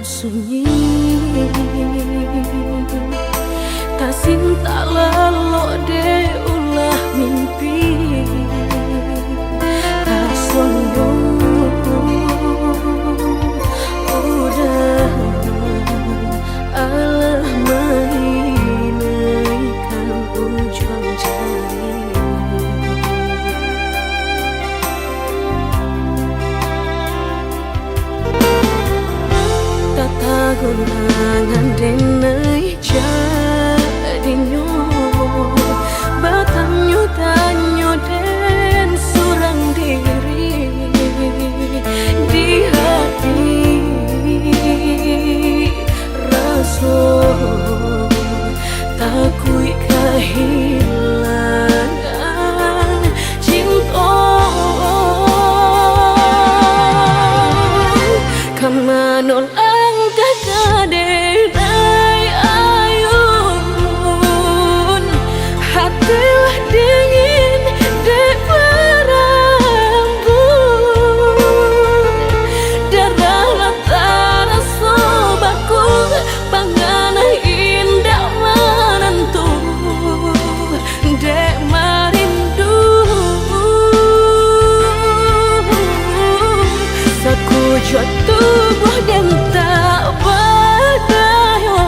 sunyi, tak cinta lelok de ulah mimpi, tak sombong udah alah mainkan ujung jari. Tata gulangan denai jadinya batanyo tanyo den surang diri di hati rasa takui kehilangan cinta kamanol tubuh dan tak berdaya,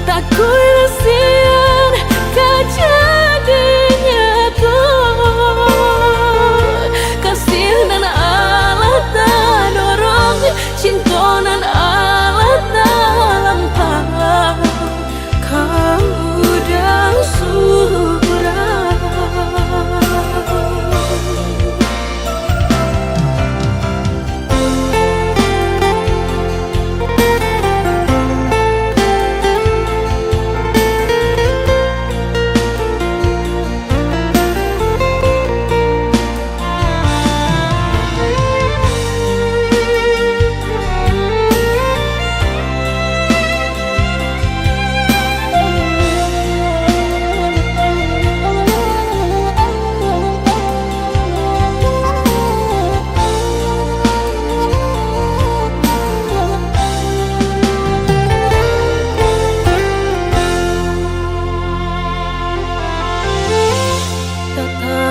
tak kuilasian kejadinya tuh kasih dan Allah tak dorong cinta dan Allah tak lampau kamu dan surah.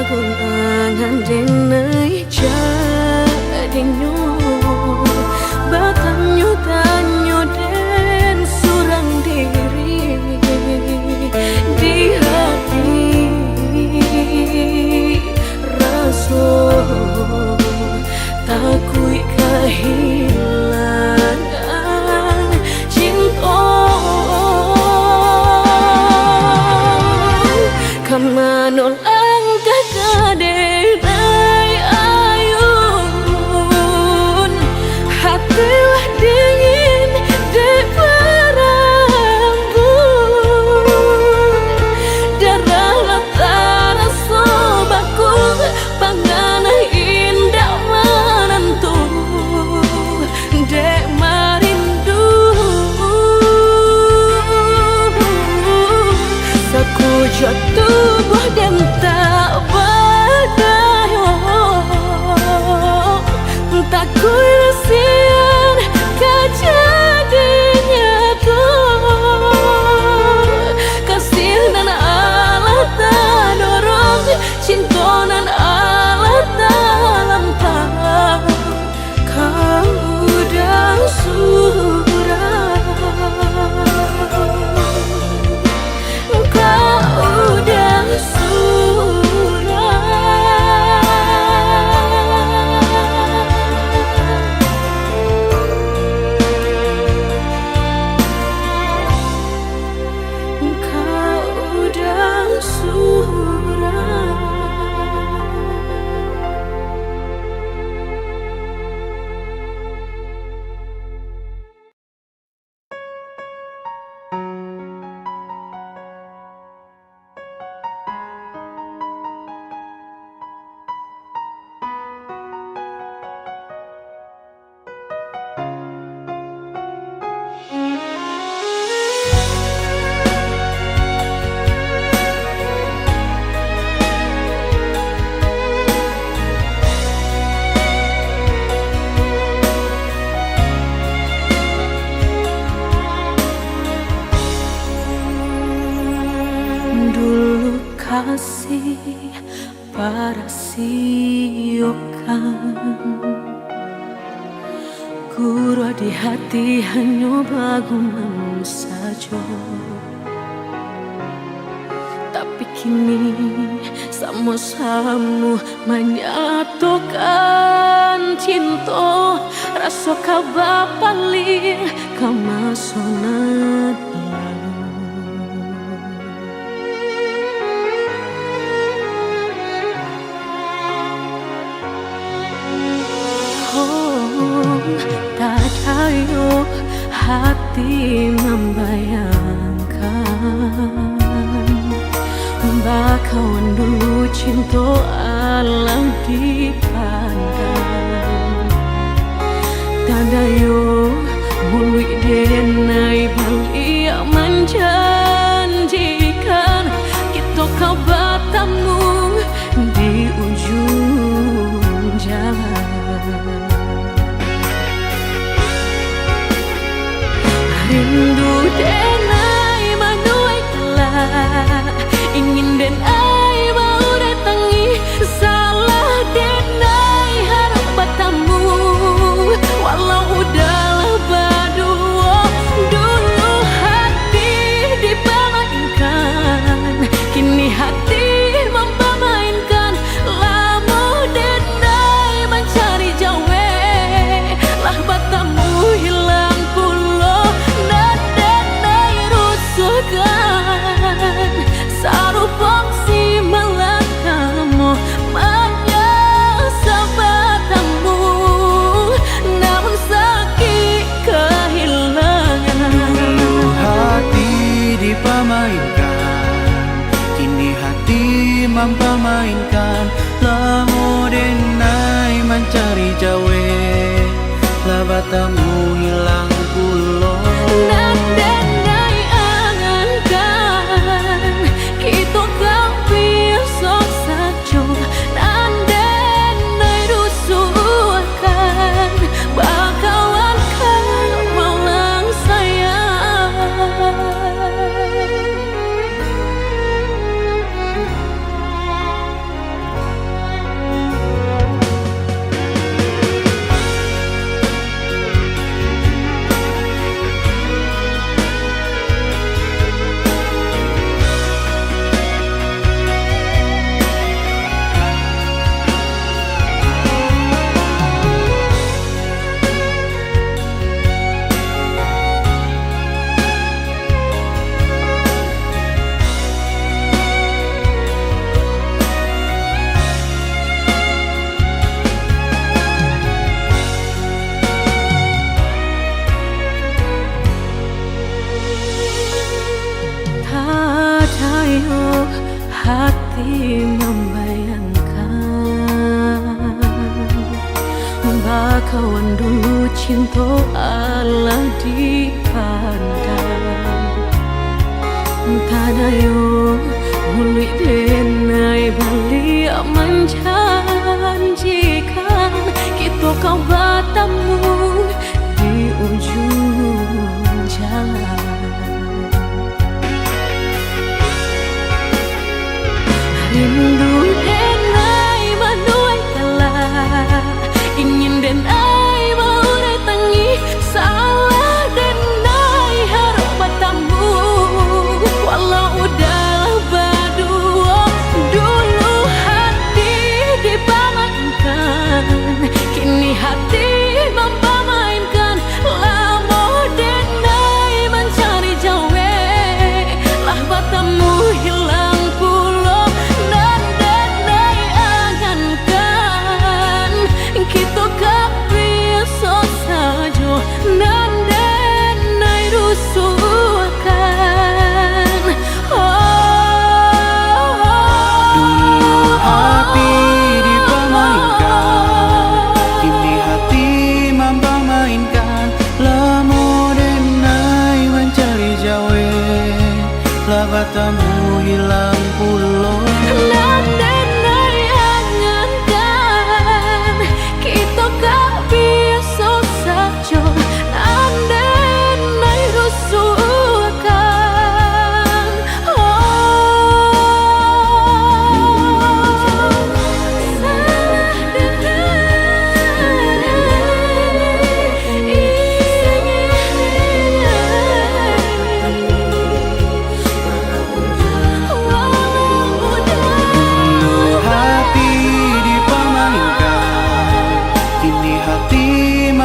Gulangan denai jadinya batanyo tanyo den surang diri di hati rasa takui kehilangan cinta kamanol tubuh dan tak berdaya, tak kuilasian kejadinya tuh kasih dan Allah tak dorong cinta dan Allah tak lampau kamu dan surah. Surah kasih para siokan Guru di hati hanya bagumam saja. Tapi kini sama-sama menyatukan cinta. Rasa kabar paling kemasonan lalu. Oh, tak tahu hati membayangkan bakawan dulu cinta alam dipandang. Tanda yo mului denai balik menjanjikan kita kau bertemu di ujung jalan. Rindu denai manuai telah ingin denai mau datangi salah denai harap bertemu walau udahlah berdua dulu hati dipermainkan kini hati mempermainkan lama denai mencari jawe lah bertemu hilang pulau dan denai rusukkan sarupang si melakamu menyesal bertemu namun sakit kehilangan. Dulu hati dipermainkan kini hati mempermainkan lamo denai mencari jawe lah bertemu hilang pulau Dan denai angankan kita kau besok saja dan denai rusuhkan bakawan kau malang sayang. Hati membayangkan bakawan dulu cinta Allah dipandang. Tada yo mului denai balik menjanjikan kita kau bertemu di ujung jalan. Rindu denai manuai telah ingin denai mau datangi salah denai harap bertemu walau udahlah berdua dulu hati dipermainkan kini hati mempermainkan lama denai mencari jawe lah bertemu hilang pulau dan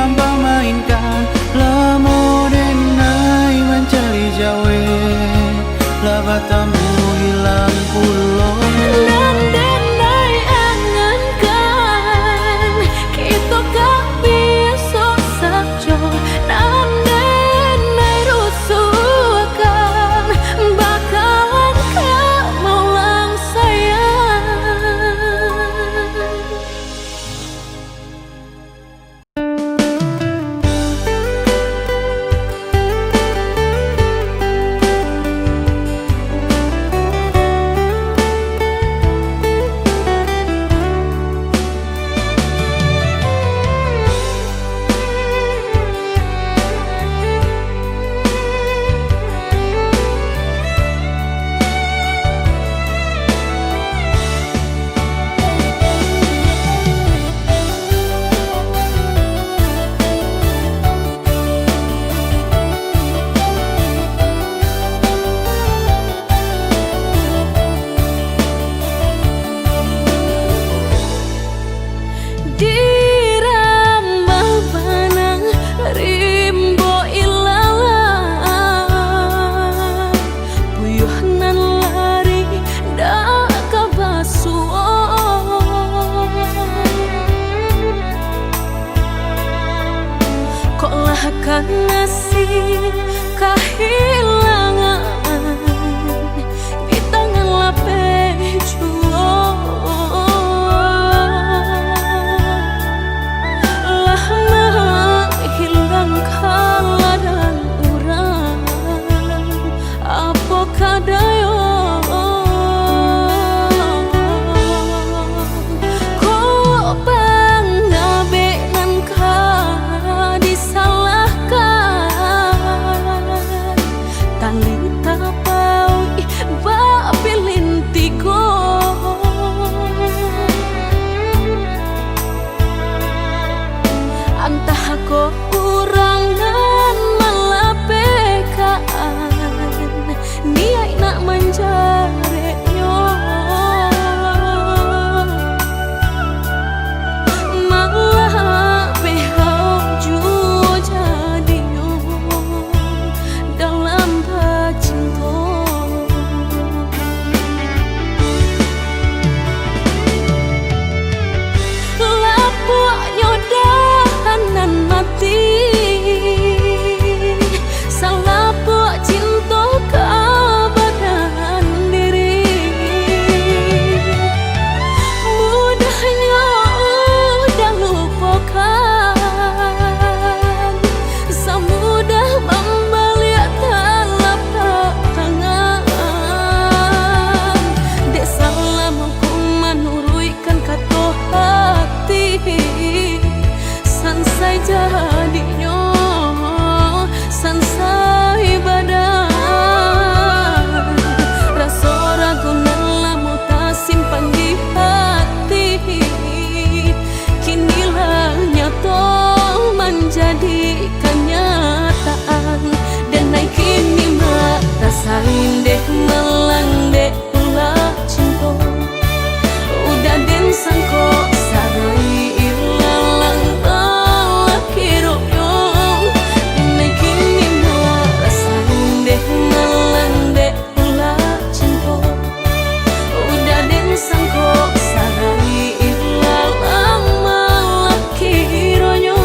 mampa mainkan Lamo denai mencari jawe Lah batamu hilang pulau Nan denai angankan Kita kak biasa saja Nan denai rusuhkan Bakalan kak maulang sayang karena si kehilangan di tangan lapeh jual lah hilang kala dan urang apa kadayo kurangan malapekaan dia nak menjaretnya malah behau jua jadinya dalam bercinta lapuknya dahanan mati salah buat cinta keabadian diri mudahnya udah lupakan semudah membalik telapak tangan dek salah mampu menurutkan kata hati sansai jadinya sansai badan rasa ragu nelamu tak simpan di hati kinilah nyata menjadi kenyataan dan naik kini mata saling deh melang deh pula cinta udah den sangko sarai ilalang balak hirupnya naik kini mata saling deh melang deh pula cinta udah den sangko sarai ilalang balak hirupnya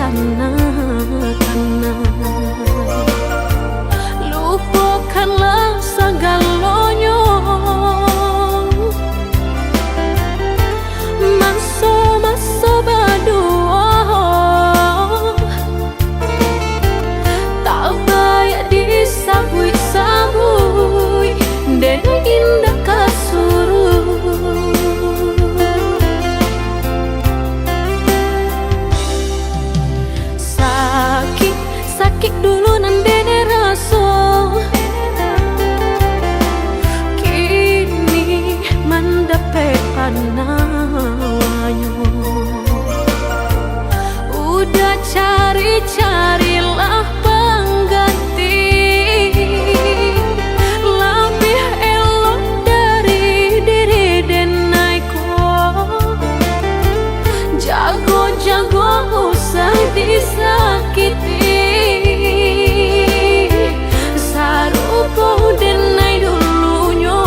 tanah-tanah. Lupakanlah segalanya, masa-masa berdua tak baik disabui-sabui dengan indah kasuruh. Sakit dulu nandene rasa, kini mendapat panawanya. Udah cari-carilah pengganti, lebih elok dari diri denaiku. Jago-jago usah disakiti, sarupo denai dulunya.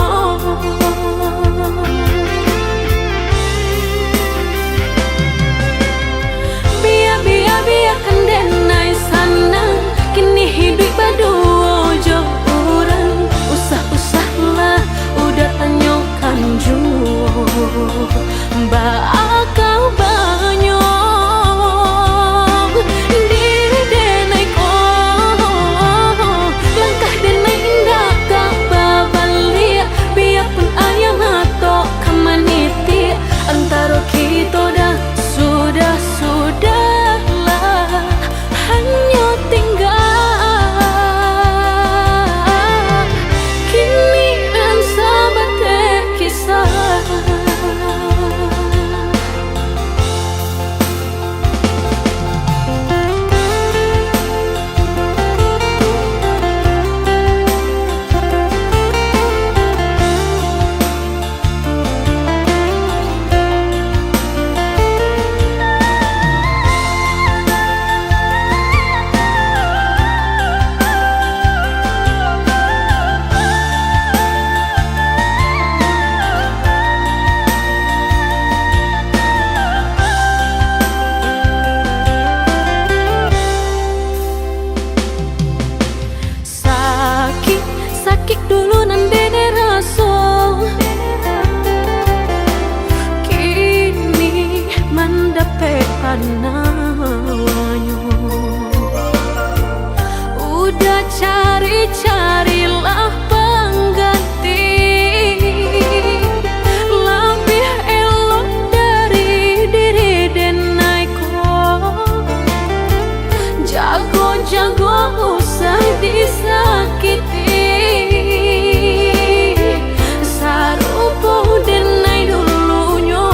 Biarkan denai sana, kini hidup berdua jauh orang. Usah-usahlah udah tanyakan jua, bakal banyak diri denai kok. Langkah denai indah tak babalia, biarpun ayam atau kamaniti. Antara kita dah sudahlah hanya tinggal kini dan sahabat kisah. Sakit dulu nandene rasa, kini mendapat panawanya. Udah cari-carilah pengganti, lebih elok dari diri denaiku. Jago-jago usah disakiti, sarupo denai dulunya.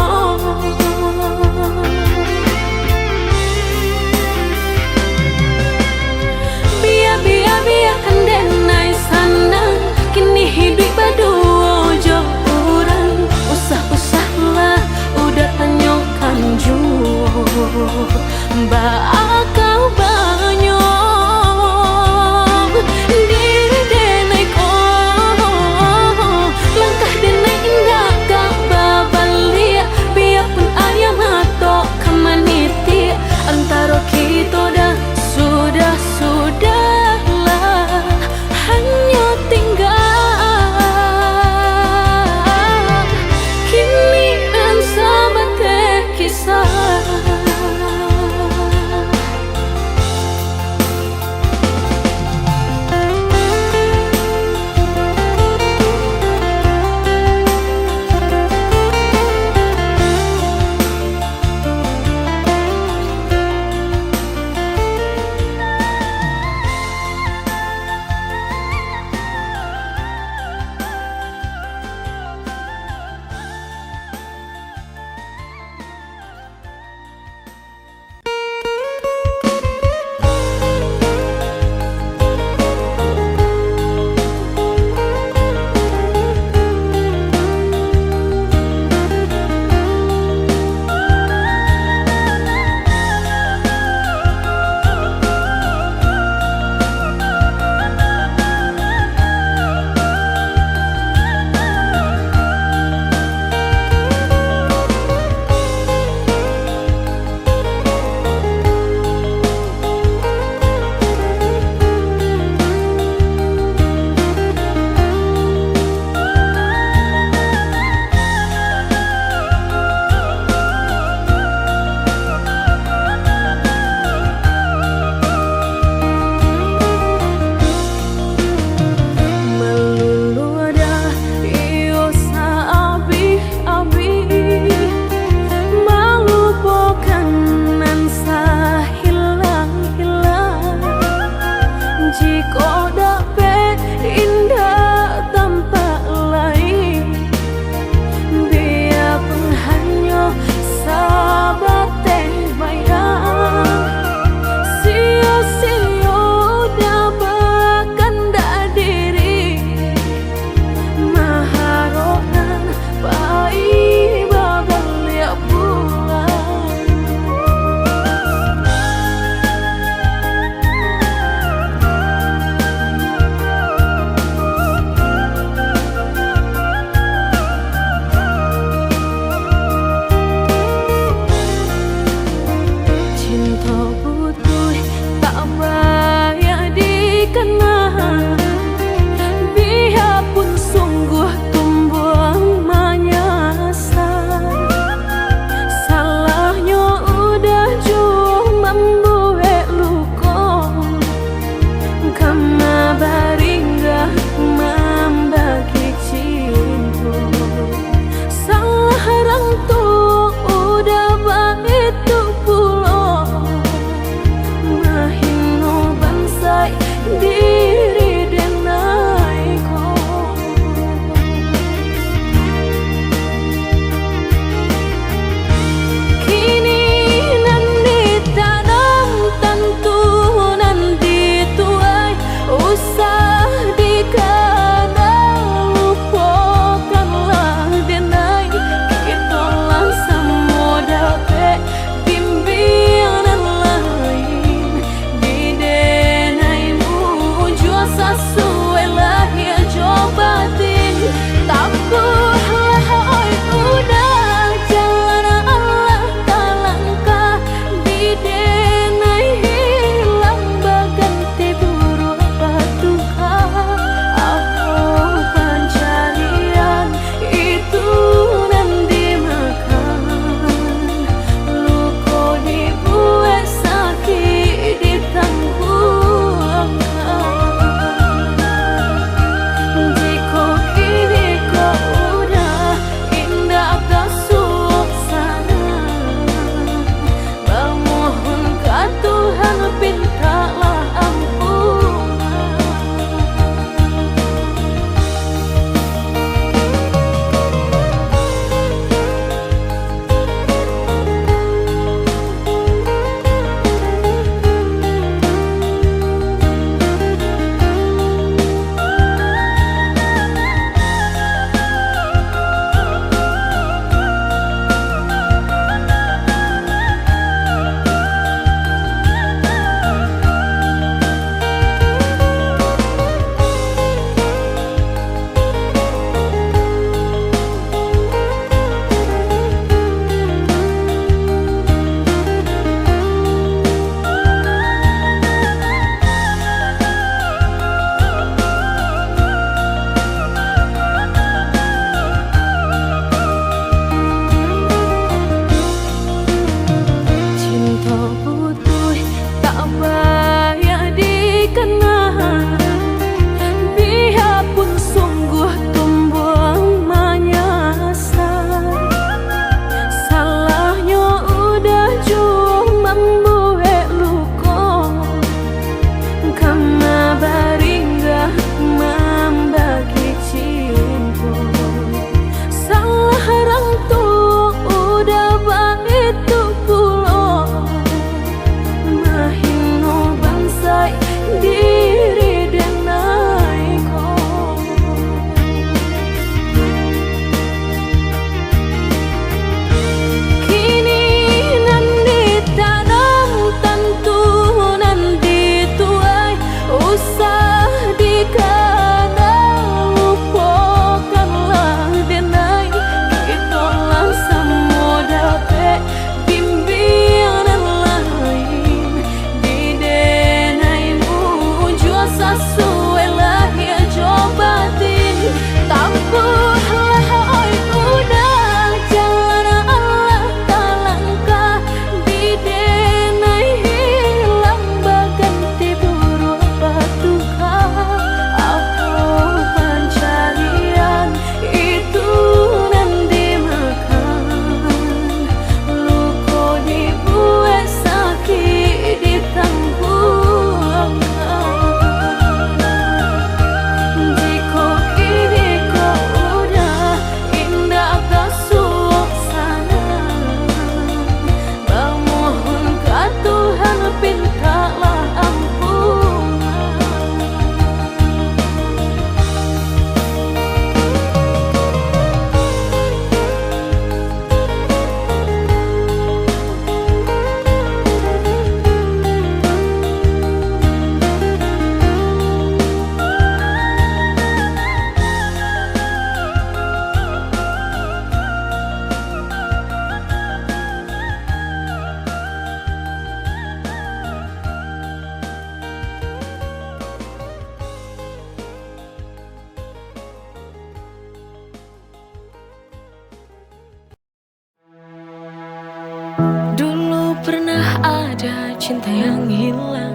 pernah ada cinta yang hilang.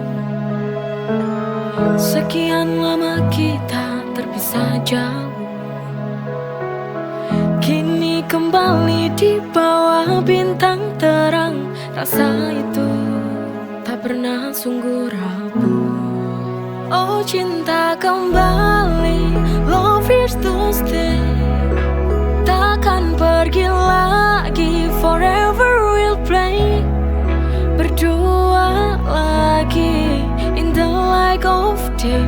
Sekian lama kita terpisah jauh, kini kembali di bawah bintang terang. Rasa itu tak pernah sungguh rapuh. Oh cinta kembali, love is to stay. Takkan pergi lagi, forever we'll play. Berdua lagi in the light of day.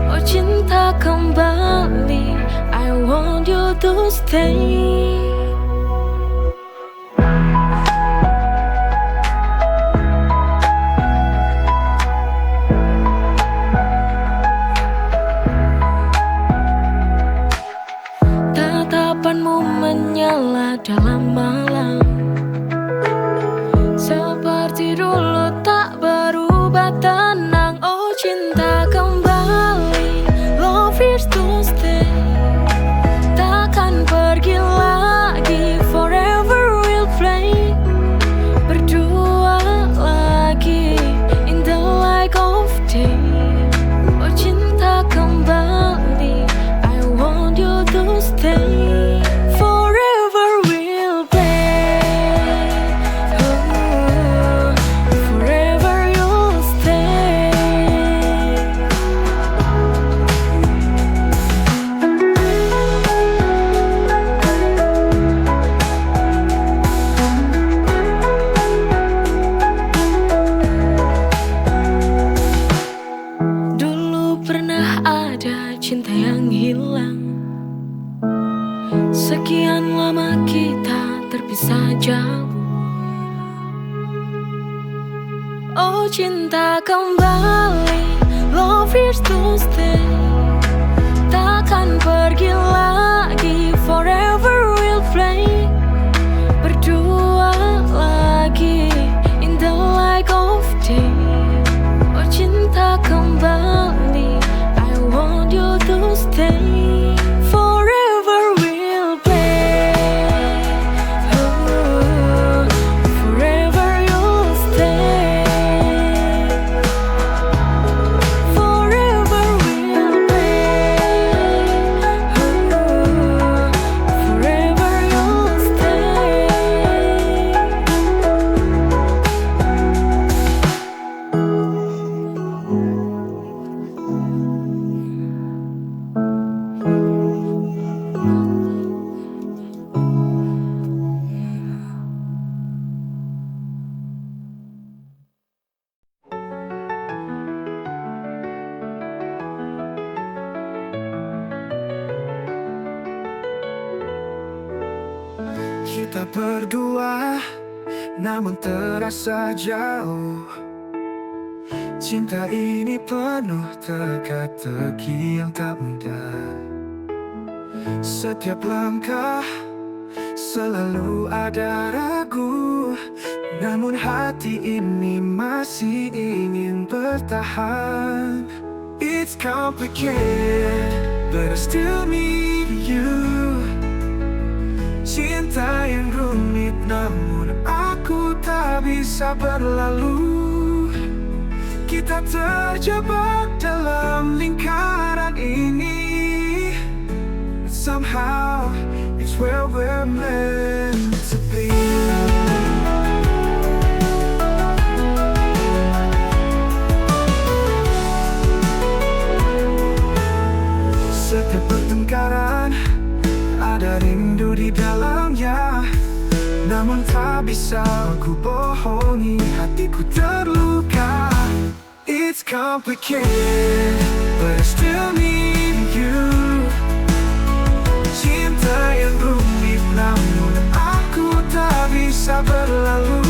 Oh cinta kembali, I want you to stay. Tatapanmu menyala dalam malam, seperti dulu tak berubah tenang. Oh cinta kembali, love is to stay. Takkan pergi lagi, forever we'll play. Berdua lagi in the light of day. Oh cinta kembali, I want you to stay. Cinta yang hilang. Sekian lama kita terpisah jauh. Oh cinta kembali, love is to stay. Takkan pergi lagi, forever we'll play. Berdua lagi in the light of day. Oh cinta kembali, want you to stay. Forever we'll play. Oh, forever you'll stay. Forever we'll play. Oh, forever you'll stay. Kita berdua, namun terasa jauh. Cinta ini penuh teka-teki yang tak mudah. Setiap langkah selalu ada ragu, namun hati ini masih ingin bertahan. It's complicated, but I still need you. Cinta yang rumit, namun aku tak bisa berlalu. Kita terjebak dalam lingkaran ini. Somehow, it's where we're meant to be. Setiap pertengkaran ada rindu di dalamnya, namun tak bisa aku bohongi, hatiku terluka. It's complicated, but I still need you. Cinta yang rumit, namun aku tak bisa berlalu.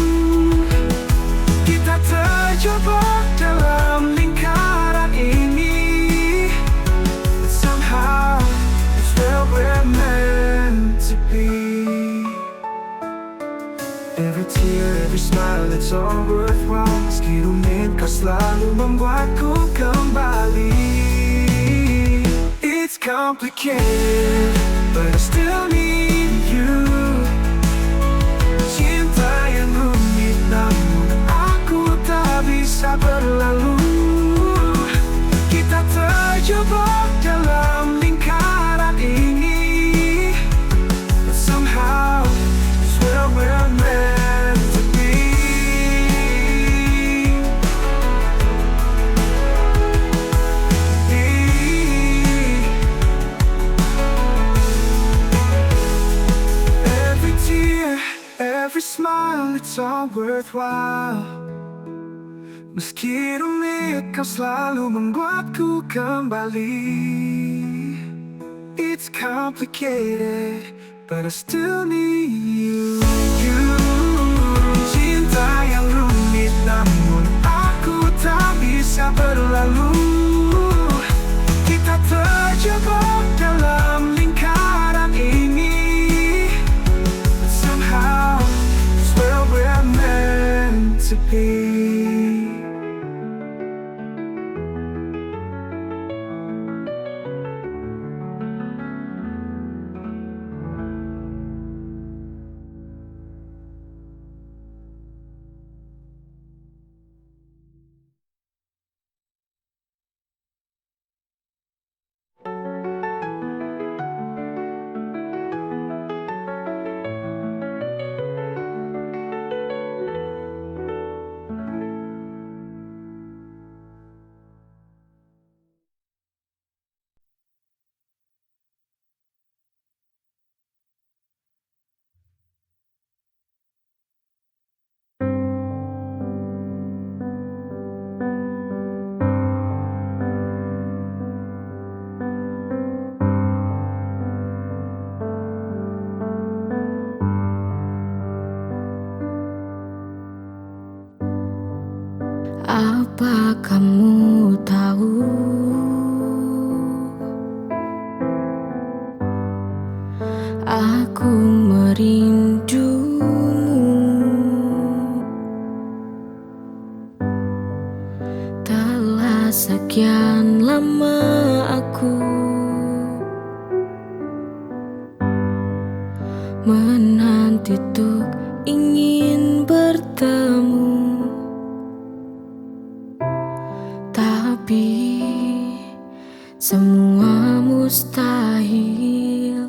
Kita terjebak dalam lingkaran ini. Somehow, it's where we're meant to be. Every tear, every smile, it's all worthwhile. Meski rumit, kau selalu membuatku kembali. It's complicated, but I still need you. Cinta yang rumit, namun every smile, it's all worthwhile. Meski rumit, kau selalu membuatku kembali. It's complicated, but I still need you. Cinta yang rumit, namun aku tak bisa berlalu. Kita terjebak dalam lingkaran ini. Somehow, it's where we're meant to be. Apa kamu tahu, aku merindumu. Telah sekian lama aku menanti untuk ingin bertemu. Tapi semua mustahil.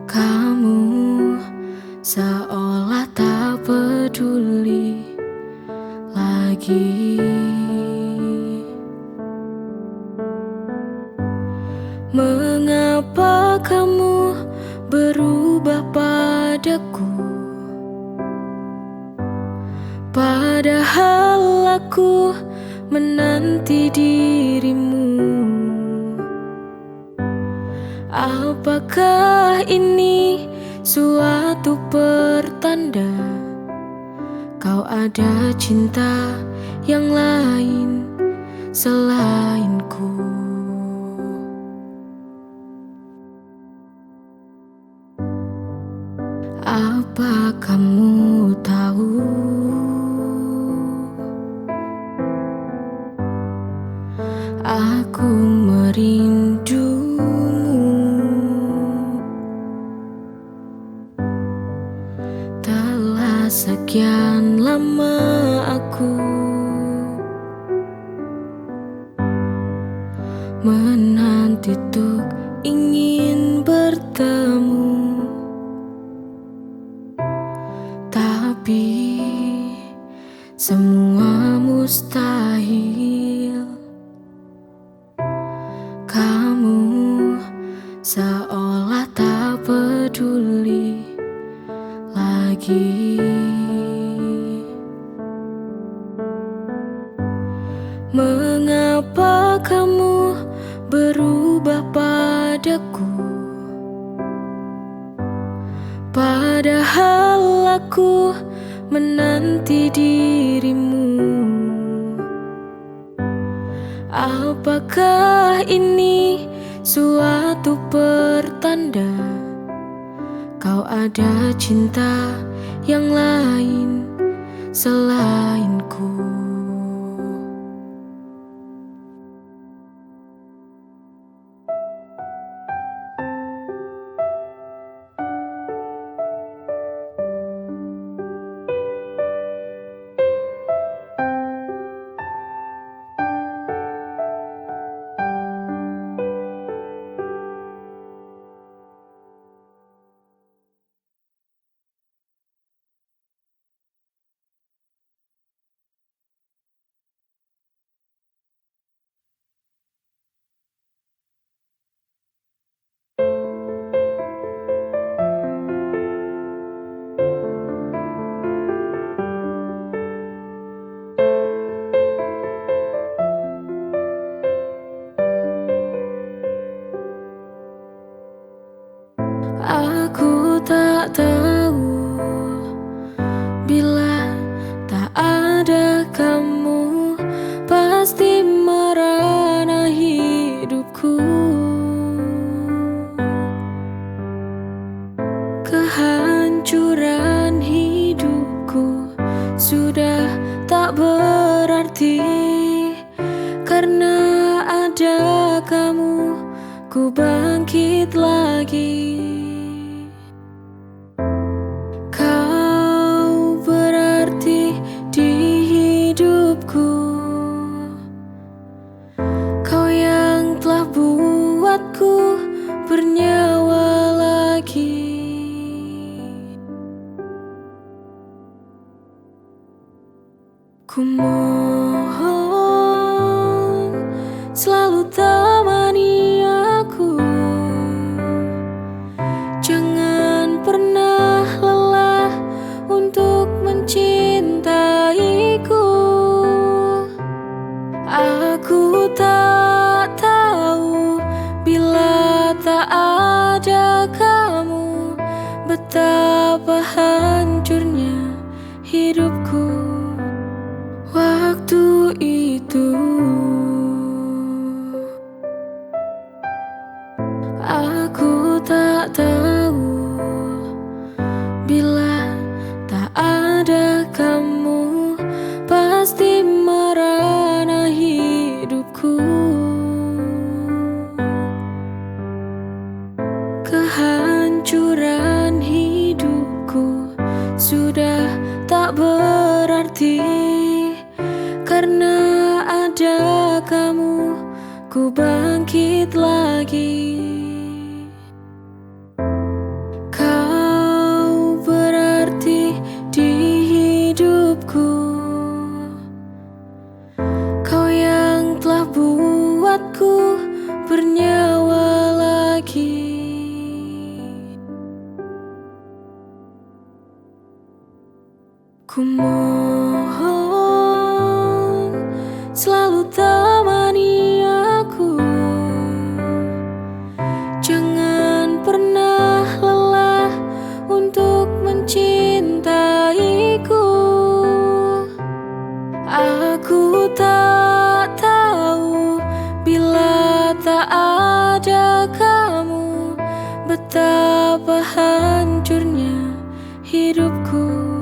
Kamu seolah tak peduli lagi. Mengapa kamu berubah padaku? Padahal aku menanti dirimu. Apakah ini suatu pertanda kau ada cinta yang lain selainku? Apa kamu tahu, aku merindumu. Telah sekian lama aku menanti untuk ingin bertemu. Tapi semua mustahil. Kamu seolah tak peduli lagi. Mengapa kamu berubah padaku? Padahal aku menanti dirimu. Apakah ini suatu pertanda kau ada cinta yang lain selainku? lagi. Kau berarti di hidupku, kau yang telah buatku bernyawa lagi. Ku mohon selalu temani aku, jangan pernah lelah untuk mencintaiku. Aku tak tahu bila tak ada kamu, betapa hancurnya hidupku. Waktu itu aku tak tahu bila tak ada kamu pasti merana hidupku. Kehancuran hidupku sudah tak berarti, karena ada kamu, ku bangkit lagi. Kau berarti di hidupku, kau yang telah buatku bernyawa lagi. Ku mohon selalu temani aku, jangan pernah lelah untuk mencintaiku. Aku tak tahu bila tak ada kamu, betapa hancurnya hidupku.